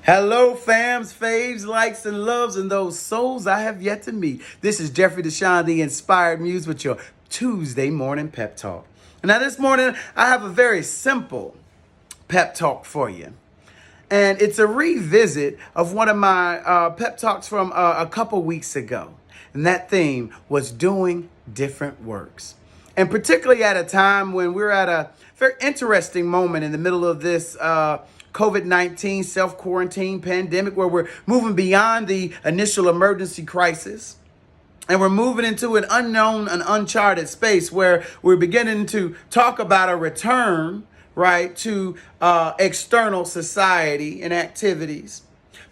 Hello, fams, faves, likes, and loves, and those souls I have yet to meet. This is Jeffrey DeShawn, the Inspired Muse, with your Tuesday morning pep talk. Now, this morning, I have a very simple pep talk for you. And it's a revisit of one of my pep talks from a couple weeks ago. And that theme was doing different works. And particularly at a time when we're at a very interesting moment in the middle of this COVID-19 self-quarantine pandemic, where we're moving beyond the initial emergency crisis. And we're moving into an unknown and uncharted space where we're beginning to talk about a return, right, to external society and activities.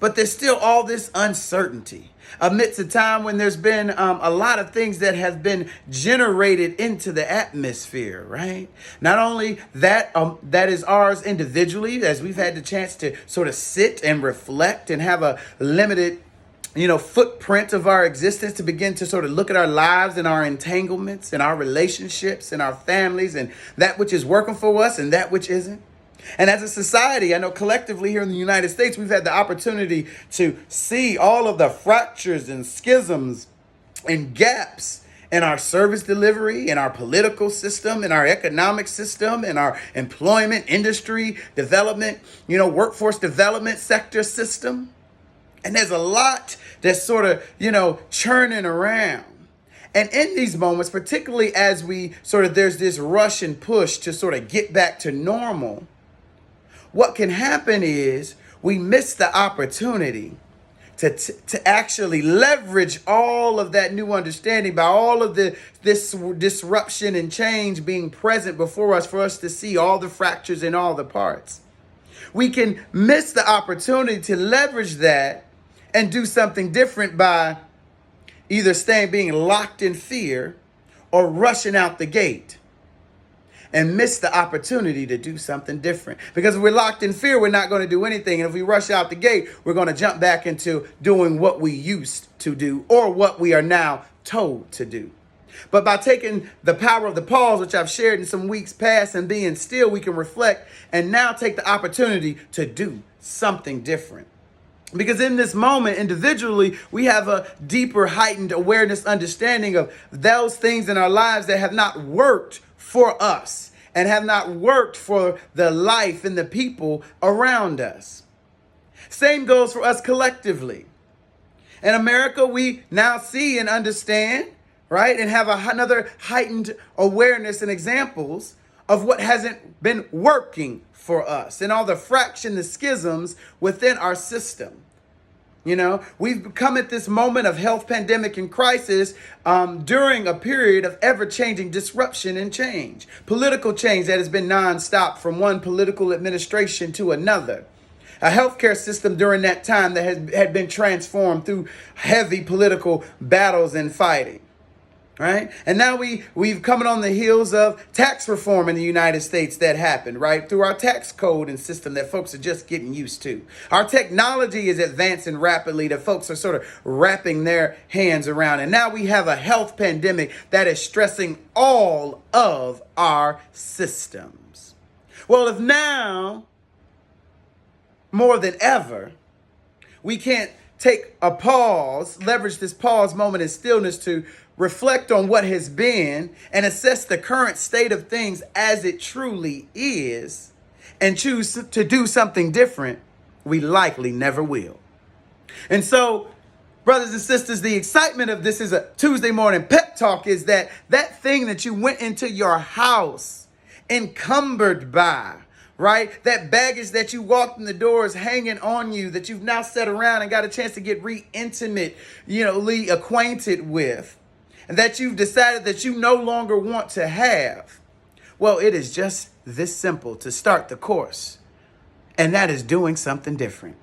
But there's still all this uncertainty amidst a time when there's been a lot of things that have been generated into the atmosphere, right? Not only that, that is ours individually, as we've had the chance to sort of sit and reflect and have a limited footprint of our existence to begin to sort of look at our lives and our entanglements and our relationships and our families and that which is working for us and that which isn't. And as a society, I know collectively here in the United States, we've had the opportunity to see all of the fractures and schisms and gaps in our service delivery, in our political system, in our economic system, in our employment, industry, development, workforce development sector system. And there's a lot that's sort of, churning around. And in these moments, particularly as there's this rush and push to sort of get back to normal, what can happen is we miss the opportunity to actually leverage all of that new understanding by all of this disruption and change being present before us for us to see all the fractures in all the parts. We can miss the opportunity to leverage that and do something different by either being locked in fear or rushing out the gate and miss the opportunity to do something different. Because if we're locked in fear, we're not going to do anything. And if we rush out the gate, we're going to jump back into doing what we used to do or what we are now told to do. But by taking the power of the pause, which I've shared in some weeks past, and being still, we can reflect and now take the opportunity to do something different. Because in this moment, individually, we have a deeper, heightened awareness, understanding of those things in our lives that have not worked for us and have not worked for the life and the people around us. Same goes for us collectively. In America, we now see and understand, right, and have another heightened awareness and examples of what hasn't been working for us and all the fraction, the schisms within our system. We've come at this moment of health pandemic and crisis during a period of ever-changing disruption and change. Political change that has been nonstop from one political administration to another. A healthcare system during that time that had been transformed through heavy political battles and fighting. Right. And now we've come on the heels of tax reform in the United States that happened, right, through our tax code and system that folks are just getting used to. Our technology is advancing rapidly that folks are sort of wrapping their hands around. And now we have a health pandemic that is stressing all of our systems. Well, if now more than ever, we can't take a pause, leverage this pause moment in stillness to reflect on what has been and assess the current state of things as it truly is and choose to do something different, we likely never will. And so, brothers and sisters, the excitement of this is a Tuesday morning pep talk is that thing that you went into your house encumbered by, right? That baggage that you walked in the doors hanging on you that you've now sat around and got a chance to get intimately acquainted with, and that you've decided that you no longer want to have. Well, it is just this simple to start the course. And that is doing something different.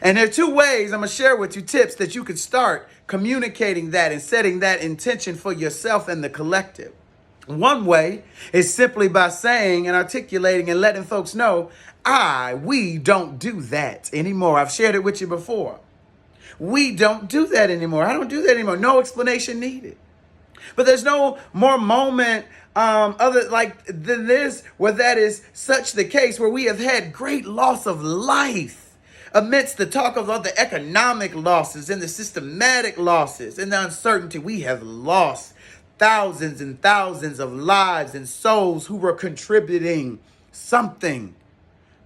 And there are two ways I'm going to share with you, tips that you could start communicating that and setting that intention for yourself and the collective. One way is simply by saying and articulating and letting folks know, we don't do that anymore. I've shared it with you before. We don't do that anymore. I don't do that anymore. No explanation needed. But there's no more moment than this where that is such the case, where we have had great loss of life Amidst the talk of all the economic losses and the systematic losses and the uncertainty, we have lost thousands and thousands of lives and souls who were contributing something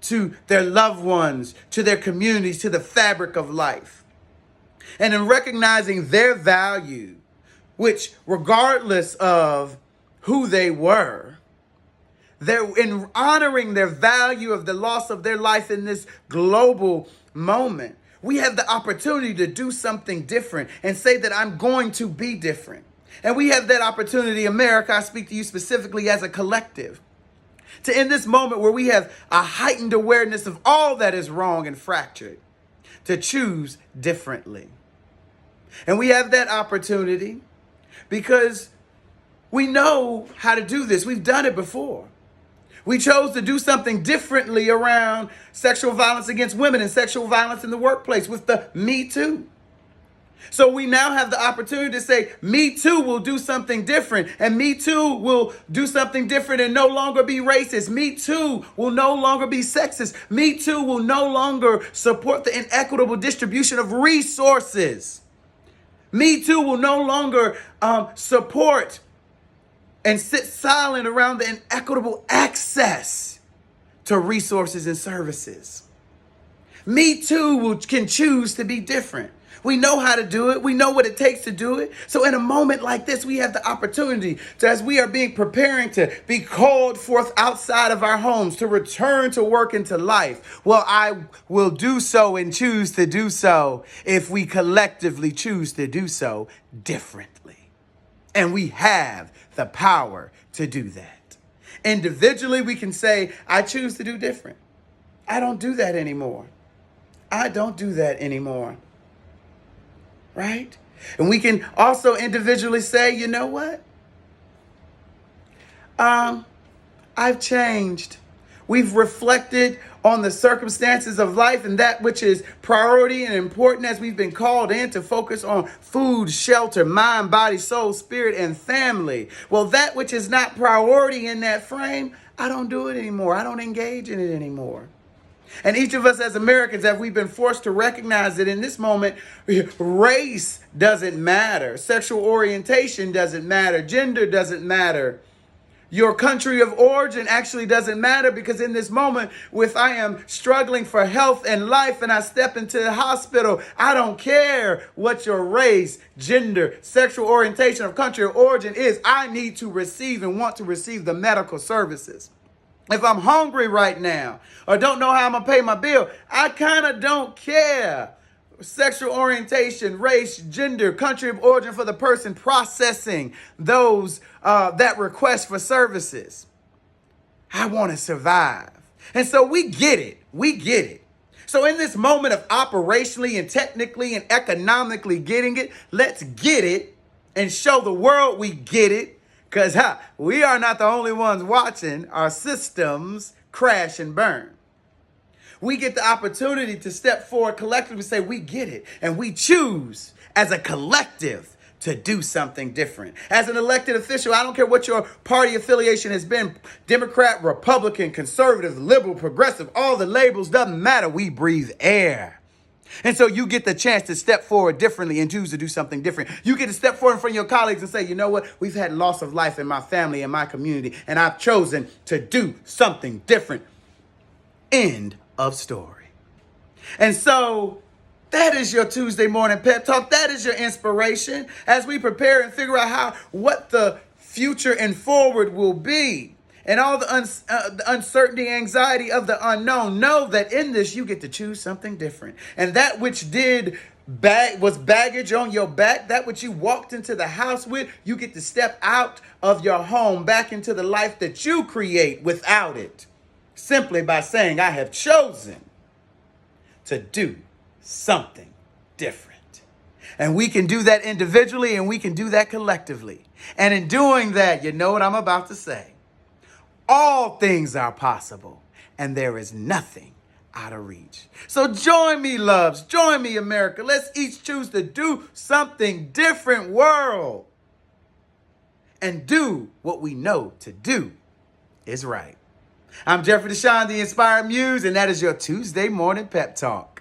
to their loved ones, to their communities, to the fabric of life. And in recognizing their value, which regardless of who they were, they're in honoring their value of the loss of their life in this global moment, we have the opportunity to do something different and say that I'm going to be different. And we have that opportunity, America, I speak to you specifically as a collective, to in this moment where we have a heightened awareness of all that is wrong and fractured, to choose differently. And we have that opportunity because we know how to do this. We've done it before. We chose to do something differently around sexual violence against women and sexual violence in the workplace with the Me Too. So we now have the opportunity to say, Me Too will do something different. And Me Too will do something different and no longer be racist. Me Too will no longer be sexist. Me Too will no longer support the inequitable distribution of resources. Me Too will no longer support and sit silent around the inequitable access to resources and services. Me Too can choose to be different. We know how to do it. We know what it takes to do it. So in a moment like this, we have the opportunity to, as we are preparing to be called forth outside of our homes, to return to work and to life. Well, I will do so and choose to do so if we collectively choose to do so differently. And we have the power to do that. Individually, we can say, I choose to do different. I don't do that anymore. I don't do that anymore. Right? And we can also individually say, you know what? I've changed. We've reflected on the circumstances of life and that which is priority and important as we've been called in to focus on food, shelter, mind, body, soul, spirit, and family. Well, that which is not priority in that frame, I don't do it anymore. I don't engage in it anymore. And each of us as Americans, have we been forced to recognize that in this moment, race doesn't matter. Sexual orientation doesn't matter. Gender doesn't matter. Your country of origin actually doesn't matter, because in this moment, if I am struggling for health and life and I step into the hospital, I don't care what your race, gender, sexual orientation, or country of origin is. I need to receive and want to receive the medical services. If I'm hungry right now or don't know how I'm going to pay my bill, I kind of don't care. Sexual orientation, race, gender, country of origin for the person processing those that request for services. I want to survive. And so we get it. We get it. So in this moment of operationally and technically and economically getting it, let's get it and show the world we get it. Because we are not the only ones watching our systems crash and burn. We get the opportunity to step forward collectively and say, we get it. And we choose as a collective to do something different. As an elected official, I don't care what your party affiliation has been, Democrat, Republican, conservative, liberal, progressive, all the labels, doesn't matter. We breathe air. And so you get the chance to step forward differently and choose to do something different. You get to step forward in front of your colleagues and say, you know what? We've had loss of life in my family and my community, and I've chosen to do something different. End of story. And so that is your Tuesday morning pep talk. That is your inspiration as we prepare and figure out what the future and forward will be. And all the uncertainty, anxiety of the unknown. Know that in this, you get to choose something different. And that which was baggage on your back, that which you walked into the house with, you get to step out of your home back into the life that you create without it. Simply by saying, I have chosen to do something different. And we can do that individually and we can do that collectively. And in doing that, you know what I'm about to say. All things are possible, and there is nothing out of reach. So join me, loves. Join me, America. Let's each choose to do something different, world. And do what we know to do is right. I'm Jeffrey DeShawn, the Inspired Muse, and that is your Tuesday morning pep talk.